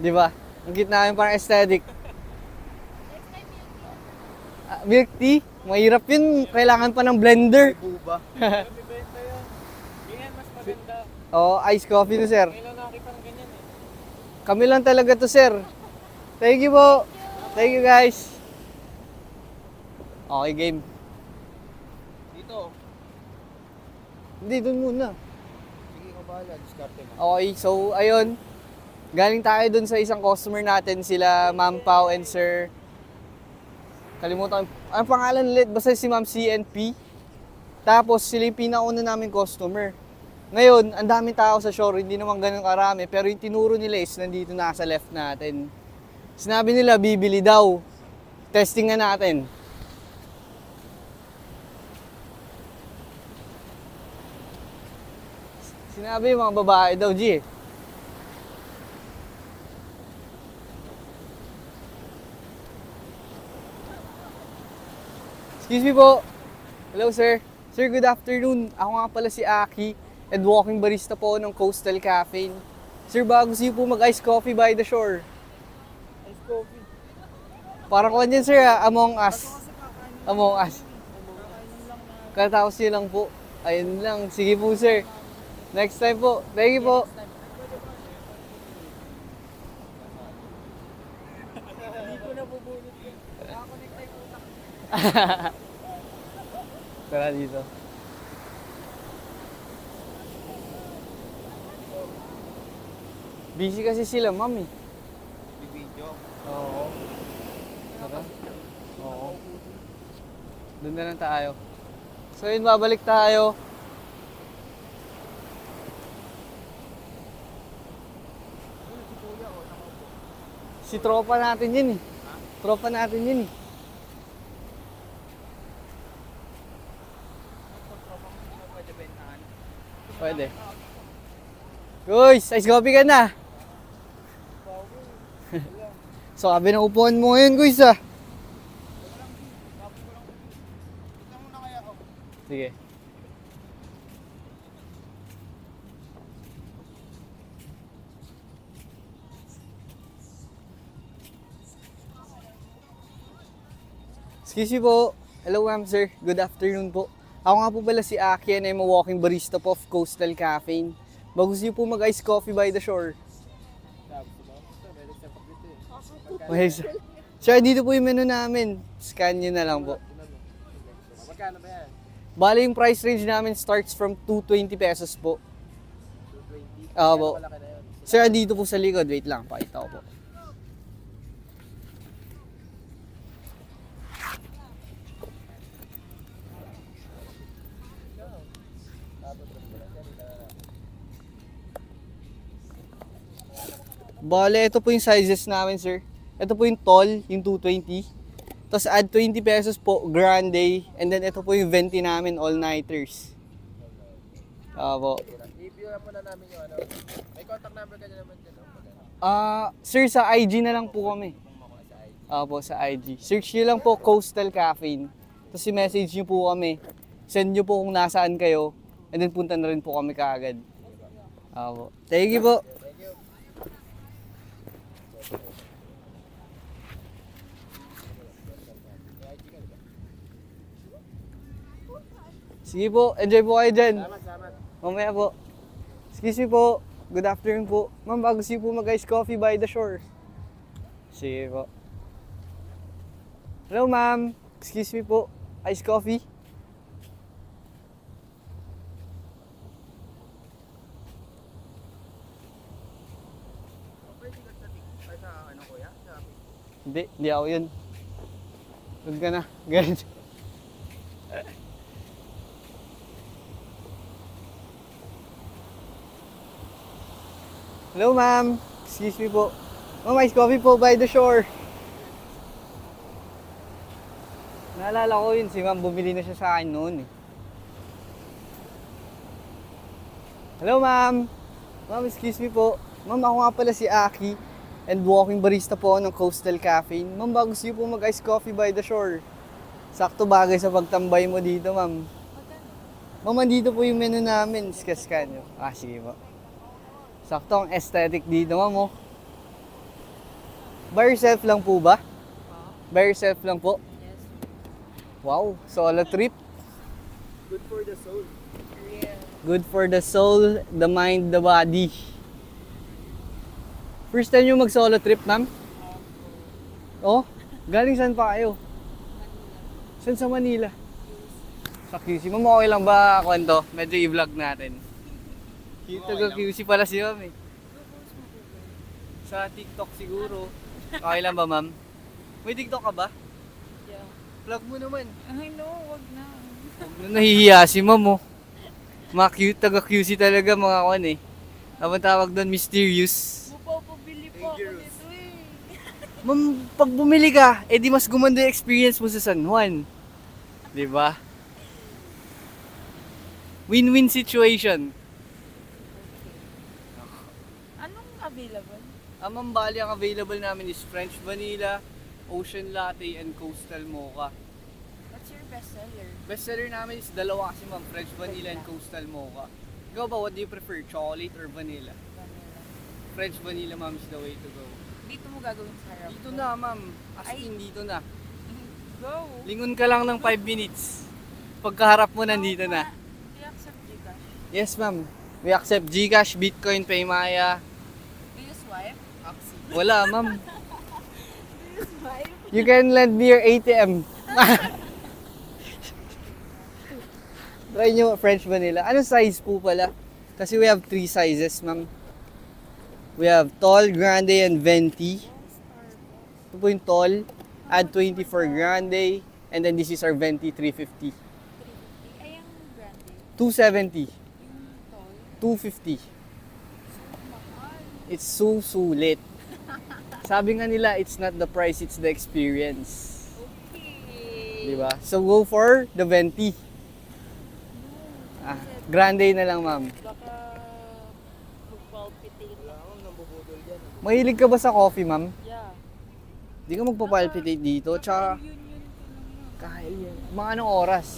Di ba? Ang cute namin parang aesthetic. Milk tea? Mahirap yun. Kailangan pa ng blender. Buba. Bibenta yun. Ganyan, mas maganda. Oo, iced coffee to, sir. Ngayon lang nakakita ng ganyan eh. Kami lang talaga to, sir. Thank you po. Thank you, guys. Okay, game. Dito. Hindi, dun muna. Sige ka bahala. Diskarte mo. Okay, so, ayun. Galing tayo dun sa isang customer natin, sila Ma'am Pao and Sir. Kalimutan. Ang pangalan ulit? Basta si Ma'am CNP. Tapos, sila yung pinauna namin customer. Ngayon, ang daming tao sa shore, hindi naman ganun karami. Pero yung tinuro nila is nandito na sa left natin. Sinabi nila, bibili daw. Testing nga natin. Sinabi yung mga babae daw, G. Excuse me po. Hello, sir. Sir, good afternoon. Ako nga pala si Aki and walking barista po ng Coastal Cafe. Sir, bago siyo po mag-ice coffee by the shore. Ice coffee. Parang kung yan, sir, Among Us. Among Us. Katapos yun lang po. Ayun lang. Sige po, sir. Next time po. Thank you po. Hindi ko na bubunot yun. Nakakonect tayo utak. Tara dito. Busy kasi sila, ma'am eh. Bibidyo. Oo. Tara. Oo. Doon na lang tayo. So yun, babalik tayo. Si tropa natin yun eh. Tropa natin yun eh. Pwede bentahan. Pwede. Guys, ice coffee ka na. So, sabi ng upuan mo ngayon, guys ah. Tignan mo na kaya ako. Sige. Excuse me po. Hello ma'am, sir. Good afternoon po. Ako nga po pala si Aki and I'm a walking barista po of Coastal Cafe. Bagus niyo po mag-ice coffee by the shore. Okay, sir. Sir, dito po yung menu namin. Scan nyo na lang po. Magkano ba yan? Bali yung price range namin starts from 220 pesos po. 220. Po. Malaki na yun. Sir, dito po sa likod. Wait lang, pakita ko po. Bale, ito po yung sizes namin, sir. Ito po yung tall, yung 220. Tapos add 20 pesos po, grande. And then ito po yung venti namin, all-nighters. Po. I-view mo na namin yung ano. May contact number ka na naman dyan. Sir, sa IG na lang po kami. Po, sa IG. Search nyo lang po Coastal Cafe. Tapos i-message nyo po kami. Send nyo po kung nasaan kayo. And then punta na rin po kami kaagad. Po. Thank you po. Thank you. Sige po, enjoy po kayo dyan. Salamat. Mamaya po. Excuse me po. Good afternoon po. Ma'am, bago siyo po mag-ice coffee by the shore. Sige po. Hello ma'am. Excuse me po. Ice coffee? Pwede ka sa TikTok sa ano kuya? Sa Hindi ako yun. Huwag ka na. Ganyan. Hello ma'am. Excuse me po. Ma'am, ice coffee po by the shore. Naalala ko yun, si ma'am bumili na siya sa akin noon eh. Hello ma'am. Ma'am, excuse me po. Ma'am, ako nga pala si Aki and walking barista po ng Coastal Cafe. Ma'am, bago siyo po mag-ice coffee by the shore. Sakto bagay sa pagtambay mo dito, ma'am. Ma'am, andito po yung menu namin. Scan nyo. Sige po. Sakto ang aesthetic dito, ma'am. Oh. By yourself lang po ba? Pa? By yourself lang po? Yes. Wow, solo trip. Good for the soul. Real. Good for the soul, the mind, the body. First time yung mag-solo trip, ma'am? Oh, galing saan pa kayo? Saan sa Manila? Sa QC. Ma'am, okay lang ba kwento? Medyo i-vlog natin. Cute Okay taga lang. QC pala si ma'am eh. Sa TikTok siguro. Okay lang ba, ma'am? May TikTok ka ba? Yeah. Vlog mo naman. Ay no, wag na. Nahihiya si ma'am oh. Mga cute taga QC talaga mga kwan eh. Ang tawag doon, mysterious. Mapapabili pa ako Dangerous. nito eh. Ma'am, pag bumili ka, eh di mas gumanda yung experience mo sa San Juan. 'Di ba? Win-win situation. Anong available? Ma'am, bali ang available namin is French Vanilla, Ocean Latte, and Coastal Mocha. What's your bestseller? Bestseller namin is dalawa kasi ma'am, French Vanilla and Coastal Mocha. Ikaw ba, what do you prefer? Chocolate or vanilla? Vanilla. French Vanilla, ma'am, is the way to go. Dito mo gagawin sa harap Dito ko. na, ma'am. As Ay. in, dito na. Go! Lingon ka lang ng 5 minutes. Pagkaharap mo, nandito na. I-accept Gcash. Yes, ma'am. We accept GCash, Bitcoin, Paymaya. Do you swipe? Axie. Wala, ma'am. Do you swipe? You can lend me your ATM. Try nyo French Vanilla. Anong size po pala? Kasi we have 3 sizes, ma'am. We have tall, grande, and venti. Ito po yung tall. Add 20 for grande. And then this is our venti, 350. 350. Ay, ang grande. 270. Yung tall. 250. Mahal. It's so sulit. Sabi nga nila, it's not the price, it's the experience. Okay. Diba? So go for the venti. Ah, grande na lang, ma'am. Baka mag-palpitate. Wala akong nabubudol yan. Mahilig ka ba sa coffee, ma'am? Yeah. Di ka magpapalpitate dito, tsaka Yun ko lang. kahit yan. Mga anong oras?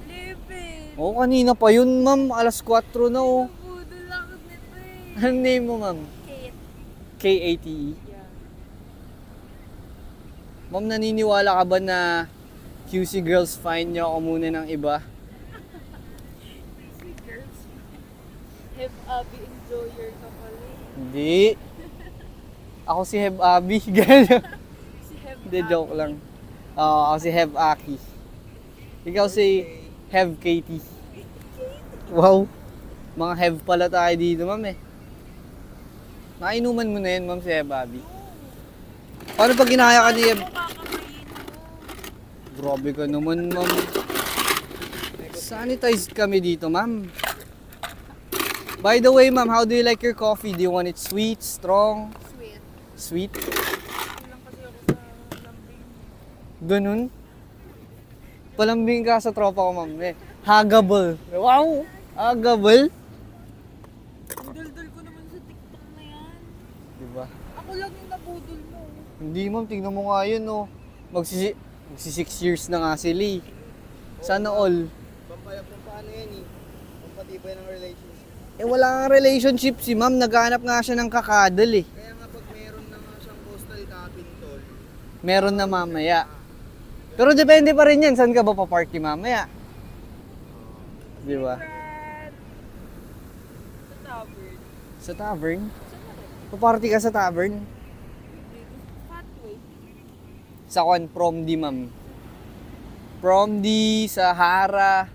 Live it. Oo, kanina pa yun, ma'am. Alas 4 na, oh. Budol ako nito eh. Anong name mo, ma'am? Kate. K-A-T-E. Yeah. Ma'am, naniniwala ka ba na QC girls find niyo ako muna ng iba? Sweet girls. Have Abby enjoyer ka pala eh. Hindi. Ako si Heb Abi. Ganyan. Si Have Hindi, joke lang. Oo, ako si Heb Aki. Ikaw si Heb Katie. Wow. Mga Heb pala tayo dito, ma'am eh. Nakainuman mo na yun, ma'am, si Heb Abi. Paano pag ginaya ka ni Heb? Makakamayin mo. Grabe ka naman, ma'am. Sanitized kami dito, ma'am. By the way, ma'am, how do you like your coffee? Do you want it sweet, strong, Sweet. sweet? Kulang kasi ako sa lambing. Ganun? Palambing ka sa tropa ko, ma'am. Eh, huggable. Wow! Huggable? Ang daldal ko naman sa TikTok na yan. Diba? Ako lang yung nabudol mo. Hindi, ma'am. Tingnan mo nga yun, oh. Magsi 6 years na nga sila, eh. Sana all. Pampaano yan eh. Pampatibay ng relationship. Eh, wala kang relationship si ma'am. Naghanap nga siya ng kakadal, eh. Kaya nga pag meron na nga siyang coastal cabin tol. Meron na mamaya. Pero depende pa rin yan. Saan ka ba pa-party mamaya? Di ba? Brad. Sa tavern. Sa tavern? Saan na rin? Pa-party ka sa tavern? Fatway. Sa kwan, prom di, ma'am. Prom di, sa Hara,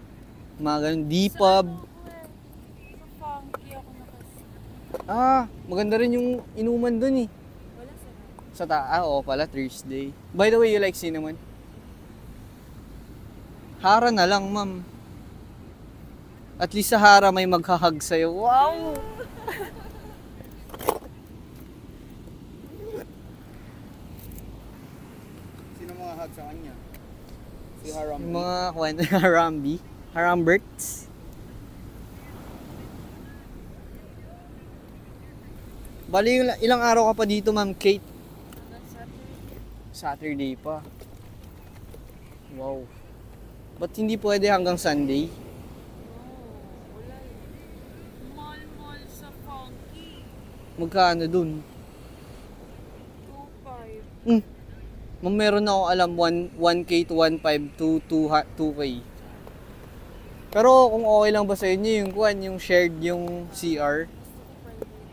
mga ganun, D-pub. Sa funky ako nakasi. Ah, maganda rin yung inuman dun, eh. Wala sa Oo pala, Thursday. By the way, you like cinnamon? Hara na lang, ma'am. At least sa Hara may maghahag sa'yo. Wow! Sino mga hug sa kanya? Si Yung Haram. mga kwento ng Harambe. Haramberts. Bali, ilang araw ka pa dito, ma'am Kate? hanggang Saturday. Saturday pa. Wow. Ba't hindi pwede hanggang Sunday? No, wala eh. Mall sa funky. Magkano dun? 2.5. Ma'am, meron na ako alam 1K to 1.5 to 2K. Pero kung okay lang ba sa inyo yung shared yung CR,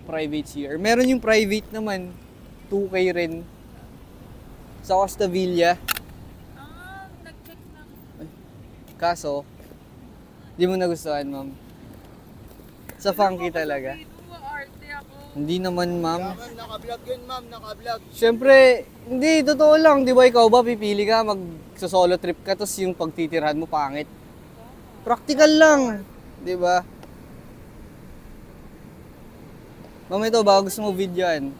private CR. Meron yung private naman, 2K rin. Sa Costa Villa. Nag-check na. Kaso, di mo nagustuhan, ma'am. Sa funky talaga. Arte ako. Hindi naman, ma'am. Naka-vlog yun, ma'am. Naka-vlog. Siyempre, hindi, totoo lang. Di ba ikaw ba, pipili ka, mag-solo trip ka, tapos yung pagtitirhan mo pangit. Practical lang. Di ba? Ma'am, ito, baka gusto mo videoan.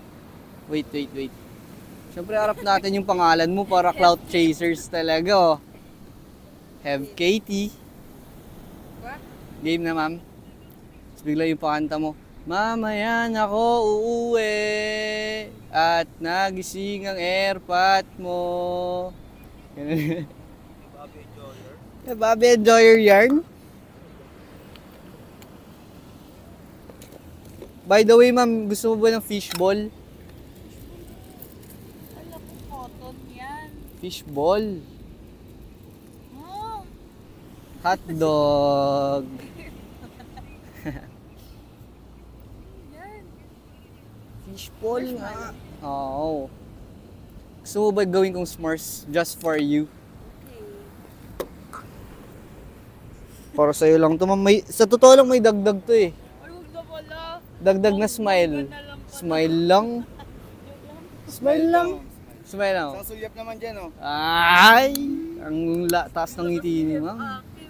Wait. Siyempre, harap natin yung pangalan mo para clout chasers talaga, oh. Have Katie. What? Game na, ma'am. Tapos bigla yung pakanta mo. Mamaya na ako uuwi at nagising ang airpot mo. Ganun. Bobby Enjoyer yarn? By the way, ma'am, gusto mo ba ng fishball? Alam ko, cotton yan. Fishball. Oh, Hotdog. yan. Fishball nga. Oo. Gusto mo ba gawin kong s'mores just for you? Okay. Para sa'yo lang to, ma'am. Sa totoo lang may dagdag to eh. Ay, huwag na pala. Dagdag na smile. Smile lang. Smile lang. Smile lang. Isang sulyap naman dyan, oh. Ay! Ang taas ng ngiti ni ma'am. Aki,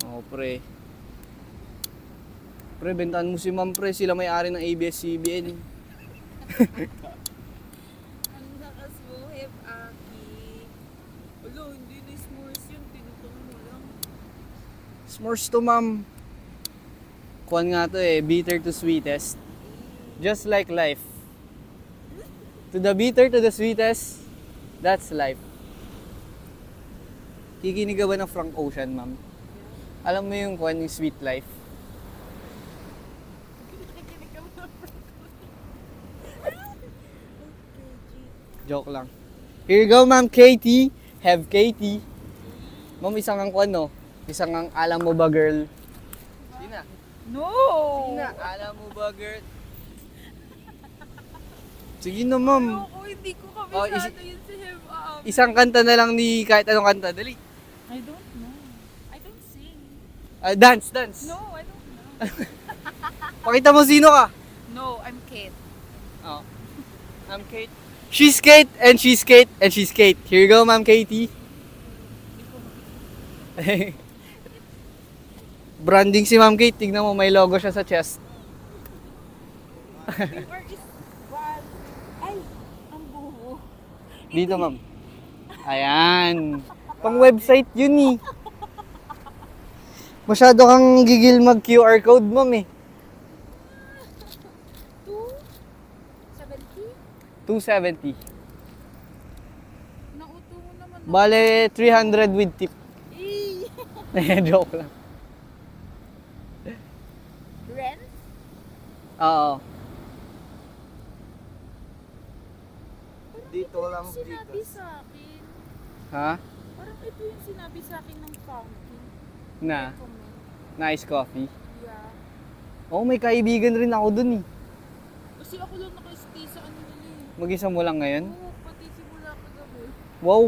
Oo, pre. Pre, bentahan mo si ma'am, pre. Sila may-ari ng ABS-CBN. Ang lakas mo, Hep Aki. Wala, hindi na s'mores yun. Tinutong mo lang. S'mores to, ma'am. Kuhan nga to eh. Bitter to sweetest. Just like life. To the bitter, to the sweetest, that's life. Kikinig ka ba ng Frank Ocean, ma'am? Alam mo yung kuhan, yung sweet life? Joke lang. Here you go, ma'am Katie. Have Katie. Ma'am, isang ang kuhan, no? Isang ang alam mo ba, girl? Sina? No! Sina? Alam mo ba, girl? Sige na, ma'am. Ayoko, hindi ko Oh, kabisado yun si Hep Aki. Isang kanta na lang ni kahit anong kanta. Dali. I don't know. I don't sing. Dance. No, I don't know. Pakita mo sino ka. No, I'm Kate. Oh. I'm Kate. She's Kate, and she's Kate, and she's Kate. Here you go, ma'am Katie. Branding si ma'am Kate. Tignan mo, may logo siya sa chest. Where is one? Ay, ang buho. Dito, ma'am. Ayan. Pang website yun eh. Masyado kang gigil mag QR code, ma'am eh. 270. 270? Nauto mo naman. Bale, 300 with tip. Eh, Joke lang. Rent? Oo. Dito lang, Sinabi dito. sa akin. Ha? Parang ito yung sinabi sa akin ng fountain. Na? Nice coffee. Yeah. Oo, may kaibigan rin ako dun eh. Kasi ako lang naka-stay sa ano nila eh. Mag-isa mo lang ngayon? Oo, pati simula kagabi. Wow,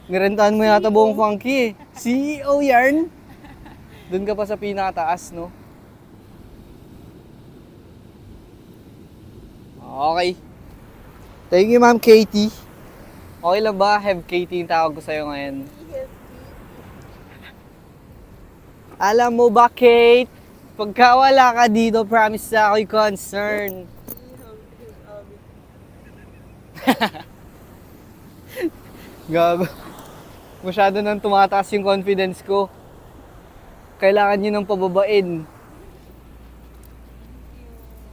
nirentahan mo yata buong funky eh. CEO yarn? Doon ka pa sa pinakataas, no? Okay. Thank you, Ma'am Katie. Okay lang ba? Have Katie yung tawag ko sa'yo ngayon. Alam mo ba, Kate? Pagka wala ka dito, promise na ako'y concern. Gago. Masyado nang tumataas yung confidence ko. Kailangan nyo nang pababain.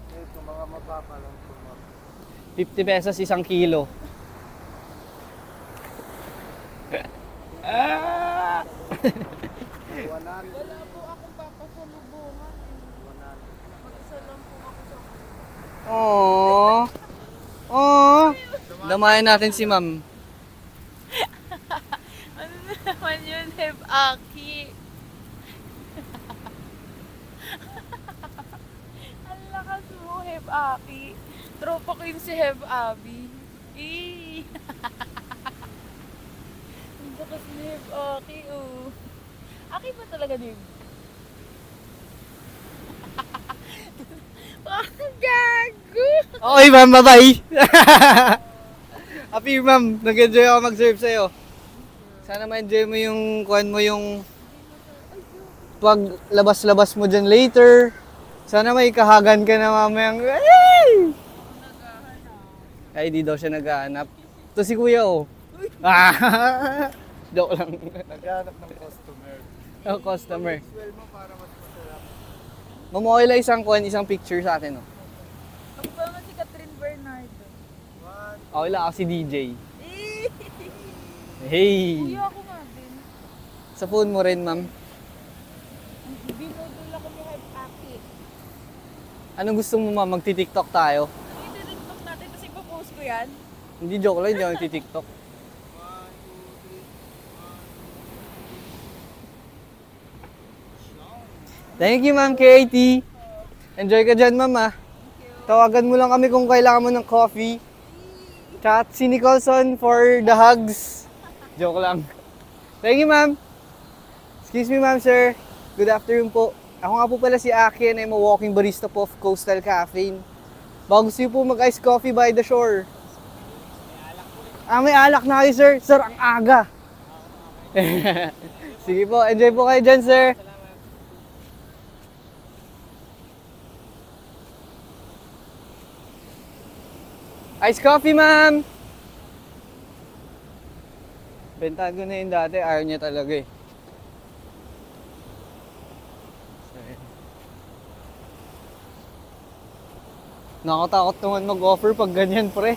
Ito, mga mapapa lang po, ma'am. 50 pesos isang kilo. May 100. Wala po akong papasalubungan eh. Damayan natin si ma'am. Ano na naman yun, Heb Aki? Ang lakas mo, Heb Aki. Tropa ko yun si Heb Abi. Eh. Ang lakas ni Heb Aki, oh. Aki ba talaga, Dave? Ang gago! Okay ma'am, bye-bye. Happy ma'am, nag-enjoy ako mag-serve sa'yo. Sana ma-enjoy mo yung kuhan mo yung pag labas-labas mo dyan later. Sana may kahagan ka na mamayang ay! Ay, di daw siya naghahanap. Ito si kuya oh. Joke lang. Naghanap ng customer. Oh, customer. Swell mo para mas masarap. Ma'am, okay lang isang kuhan, isang picture sa atin oh. Ang pa si Catherine Bernardo. Okay lang ako si DJ. Eh! Hey! Kuya ako nga din. Sa phone mo rin ma'am. Binodol ako ni Heb Aki. Anong gusto mo ma'am? Magti-tiktok tayo? Iti-tiktok natin kasi ipopost ko yan. Hindi joke lang, hindi ako nagti-tiktok. Thank you ma'am KAT. Enjoy ka dyan ma'am ah. Tawagan mo lang kami kung kailangan mo ng coffee. Chat si Nicholson for the hugs. Joke lang. Thank you ma'am. Excuse me ma'am sir. Good afternoon po. Ako nga po pala si Aki and I'm a walking barista po of Coastal Cafe. Baka gusto niyo po mag-ice coffee by the shore. May alak na kayo sir. Sir, ang aga. Sige po, enjoy po kayo dyan sir. Ice coffee, ma'am! Bentahan ko na yun dati, ayaw niya talaga eh. Nakatakot naman mag-offer pag ganyan, pre.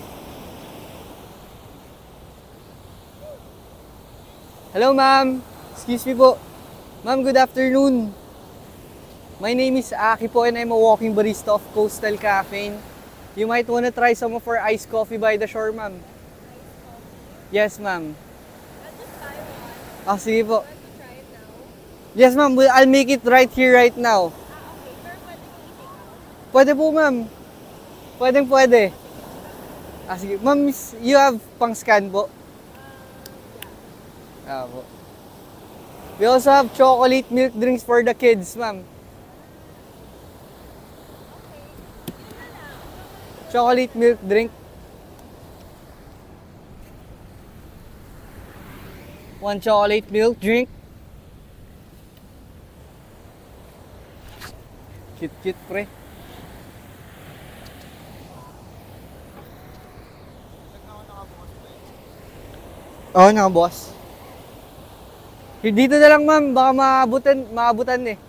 Hello, ma'am! Excuse me po. Ma'am, good afternoon. My name is Aki po and I'm a walking barista of Coastal Cafe. You might want to try some of our iced coffee by the shore, ma'am. Yes, ma'am. Sige po. Yes, ma'am. I'll make it right here, right now. Pwede po, ma'am. Pwede. Sige. Ma'am, you have pang-scan po? Po. We also have chocolate milk drinks for the kids, ma'am. Chocolate milk drink. One chocolate milk drink. Cute, pre. Oo, nakabukas. Dito na lang, ma'am. Baka maabutan eh.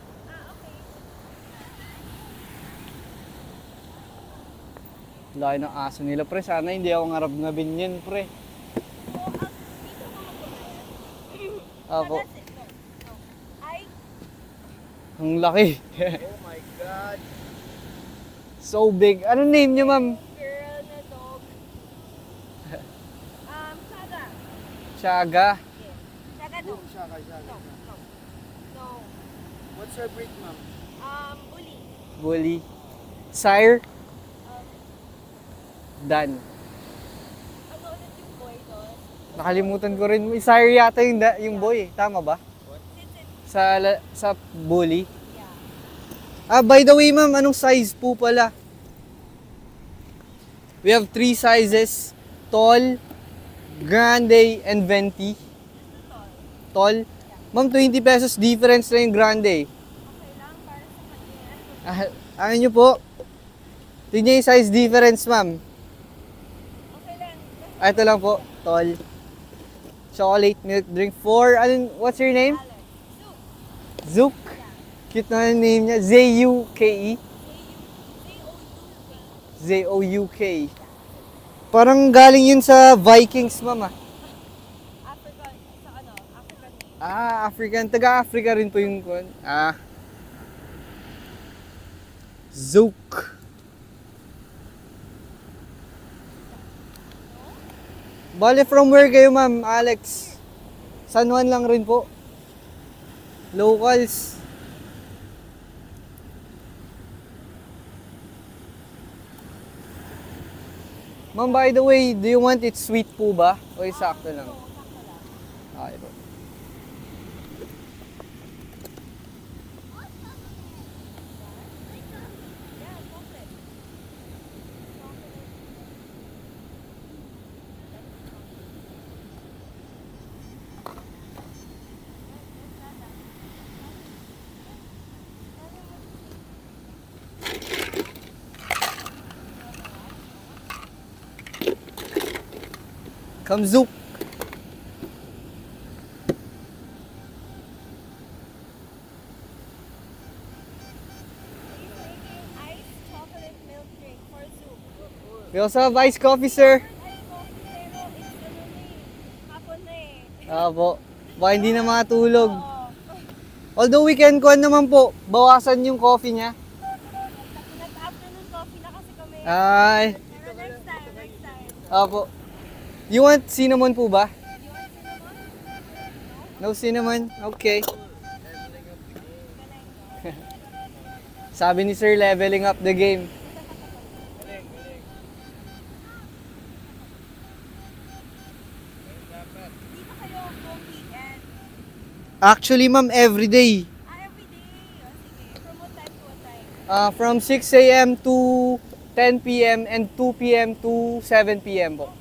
Laki ng aso nila, pre. Sana hindi ako ngarab-ngabin yan, pre. Ako. Ang laki. Oh my God. So big. Ano name niyo, ma'am? Girl na dog. Saga. Shaga. Saga dog. Shaka. No. What's her breed, ma'am? Bully. Bully. Sire. Dan. Ano ulit yung boy doon? Nakalimutan ko rin. Sire yata yung boy. Tama ba? Sa bully. Yeah. By the way, ma'am, anong size po pala? We have 3 sizes. Tall, grande, and venti. Tall. Ma'am, 20 pesos difference na yung grande. Okay lang, para sa kanya. Ano nyo po? Tingnan yung size difference, ma'am. Okay lang. Ito lang po, tall. Chocolate milk drink for, what's your name? Zook. Cute na yung name niya. Z-U-K-E. Z-O-U-K. Parang galing yun sa Vikings, ma'am ah. African, sa ano? African name. African. Taga-Africa rin po yung Zook. Bale, from where kayo, ma'am, Alex? San Juan lang rin po. Locals. Ma'am, by the way, do you want it sweet po ba? O sakto lang? Okay po. Kamzook. Iced chocolate milk drink for soup. We also have iced coffee, sir. Ay, coffee, pero it's ano na eh. Hapon na eh. Po. Baka hindi na makatulog. Oo. Although weekend ko naman po, bawasan yung coffee niya. Nag-afternoon coffee na kasi kami. Ay, Pero next time. opo. You want cinnamon po ba? You want cinnamon? No cinnamon? Okay. Sabi ni Sir, leveling up the game. Galing, galing. Dapat. Dito kayo buong weekend. Actually, ma'am, everyday. Everyday. O sige. From what time to what time? From 6 a.m. to 10 p.m. and 2 p.m. to 7 p.m. po.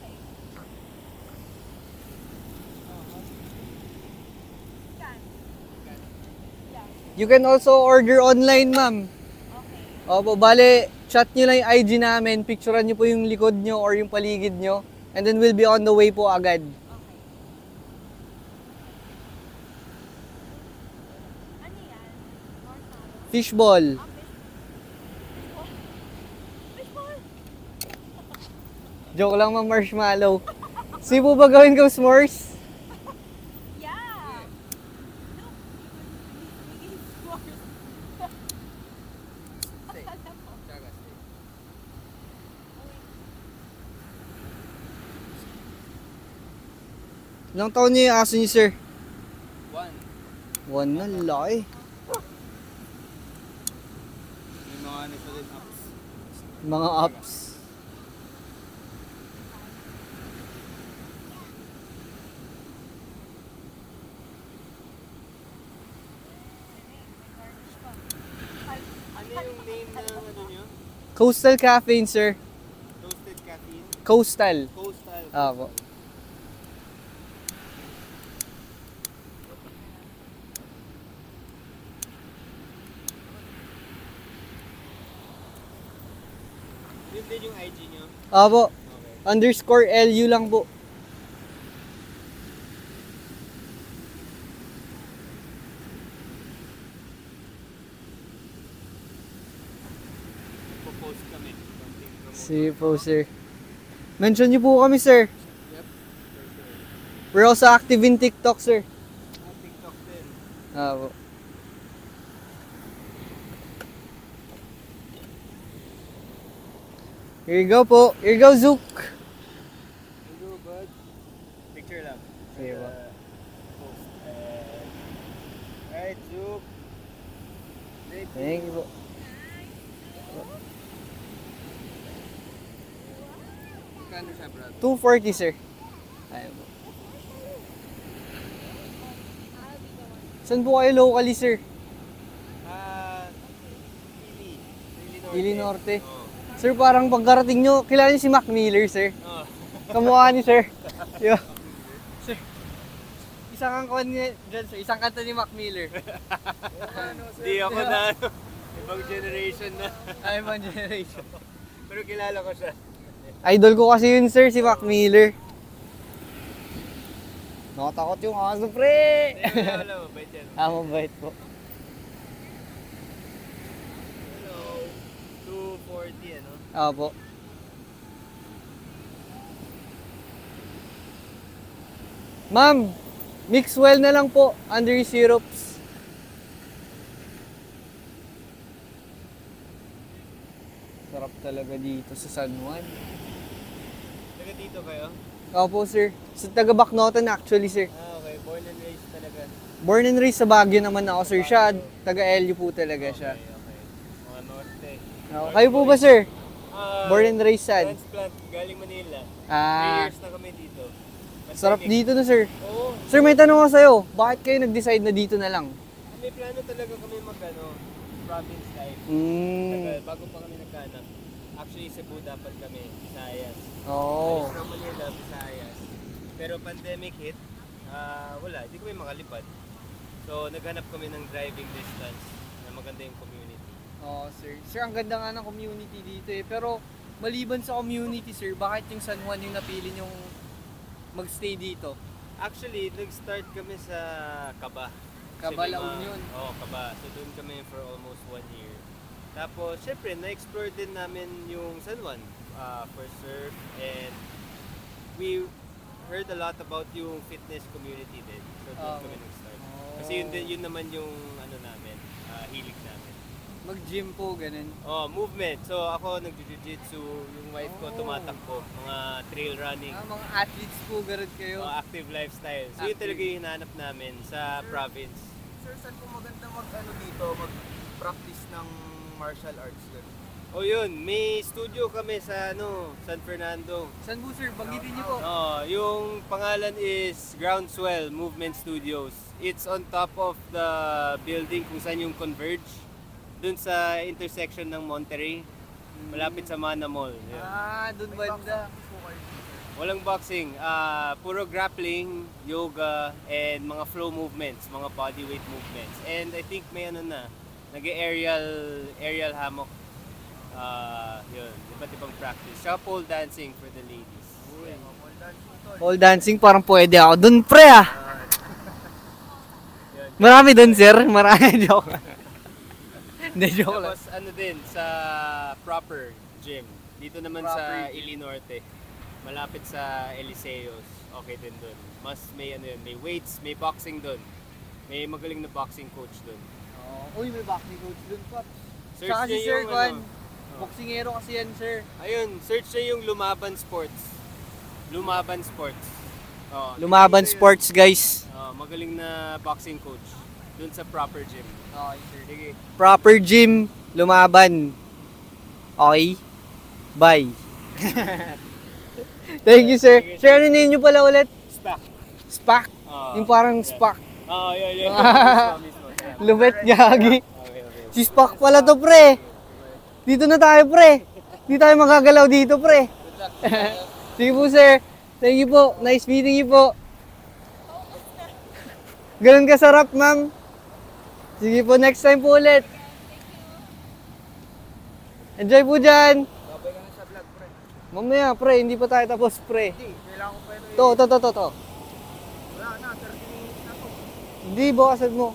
Saan? You can also order online, ma'am. Okay. Opo, bale, chat nyo lang yung IG namin, picturean nyo po yung likod nyo or yung paligid nyo, and then we'll be on the way po agad. Okay. Ano yan? Marshmallow? Fishball. Fishball? Joke lang, ma'am, marshmallow. Sige po ba gawin ko s'mores? Yeah. Look. Bigay s'mores. Stay. Chaga, stay. Ilang taon niyo yung aso niyo, sir? 1. One na, laki. May mga ano pa din ups. Mga apps. Ano yung name ng ano nyo? Coastal Caffeine, sir. Toasted caffeine? Coastal. Coastal. Opo. Yun din yung IG nyo? Opo. Okay. Underscore LU lang po. Popost kami. Something promote. Sige po, sir. Mention niyo po kami, sir. Yep. For sure. We're also active in TikTok, sir. TikTok din. Opo. Here you go po. Here you go, Zook. Hello, bud. Picture lang. Sige po. Post. Alright, Zook. Thank you po. Kano siya, brad? 240, sir. Ayan po. Saan po kayo locally, sir? Ili. Ili Norte. Oo. Sir, parang pagkarating nyo, kilala niyo si Mac Miller, sir? Oo. Kamukha ni sir. Yo. Sir, isang kang kwan niya dyan, sir. Isang kanta ni Mac Miller. Di ako na ano. Ibang generation na. Ay, ibang generation. Pero kilala ko siya. Idol ko kasi yun, sir, si Mac Miller. Nakatakot yung aso, pre! Wala, mabait yan. Mabait po. Hello. 240 ano? Opo. Ma'am, mix well na lang po, under syrups. Sarap talaga dito sa San Juan. Taga dito kayo? Opo, sir. Sa taga Bacnotan actually, sir. Okay. Born and raised talaga. Born and raised sa Baguio naman ako, sir. Siya, taga LU po talaga siya. Okay. Mga norte. Kayo po ba, sir? Ah, Born and raised saan? transplant. Galing Manila. 3 Ah, years na kami dito. sarap Pandemic. dito na, sir. Oo. Sir, may tanong ako sa'yo. Bakit kayo nag-decide na dito na lang? May plano talaga kami province life. Mm. Bago pa kami nagkanak. Actually, Cebu dapat kami. Visayas. Oh. Alis from Manila, Visayas. Pero pandemic hit. Wala. Hindi kami makalipad. So, naghanap kami ng driving distance na maganda yung community. Oh, sir. Sir, ang ganda nga ng community dito eh. Pero, maliban sa community, sir, bakit yung San Juan yung napili nyong magstay dito? Actually, nag-start kami sa Kaba. Kaba, Kasi La may Union. Oo, Kaba. So, doon kami for almost 1 year. Tapos, syempre, na-explore din namin yung San Juan for surf. And we heard a lot about yung fitness community din. So, doon kami nag-start. Kasi yun naman yung ano namin, hilig namin. Mag-gym po, ganun. Oh, movement. So, ako nag-jiu-jitsu, yung wife ko tumatakbo, mga trail running. Mga athletes po, ganun kayo. Active lifestyle. So, yun Active. talaga yung hinahanap namin sa province. Sir, saan po maganda mag-practice ng martial arts yun? O yun, may studio kami sa San Fernando. Saan po, sir? Banggitin niyo po. Yung pangalan is Groundswell Movement Studios. It's on top of the building kung saan yung Converge. Dun sa intersection ng Monterey. Malapit sa Mana Mall. Yun. Dun banda. Walang boxing, puro grappling, yoga, and mga flow movements, mga bodyweight movements. And I think may nag-aerial hammock. Yun, iba't ibang practice. Tsaka pole dancing for the ladies. Yeah. Pole dancing, parang pwede ako. Dun, pre ah! Marami dun, sir. Marami. Joke. Hindi, joke lang. Tapos ano din, sa proper gym. Dito naman Proper sa Ili Norte. Malapit sa Eliseos. Okay din dun. Mas may may weights, may boxing dun. May magaling na boxing coach dun. Uy, may boxing coach dun, Pops. Search Saka si niyo Sir yung Kwan. ano. Boksingero kasi yan, sir. Ayun, search niyo yung Lumaban Sports. Lumaban Sports. Lumaban Sports, guys. Magaling na boxing coach. Dun sa proper gym. Okay, sir. Sige. Proper gym, Lumaban. Okay? Bye. Thank you, sir. Sige, Sir, ano name nyo pala ulit? SPAC. SPAC. Yung parang yeah. SPAC. Yun. Mismo. Lubet, gagi. Okay. Si SPAC pala to, pre. Dito na tayo, pre. Hindi tayo magagalaw dito, pre. Sige po, sir. Thank you po. Nice meeting you po. Ganun kasarap, ma'am. Sige po, next time po ulit. Enjoy po dyan. Babay ka na sa vlog, pre. Mamaya, pre. Hindi pa tayo tapos, pre. Hindi, kailangan ko pa ito. To. Wala na, 30 minutes na to. Hindi, bakasan mo.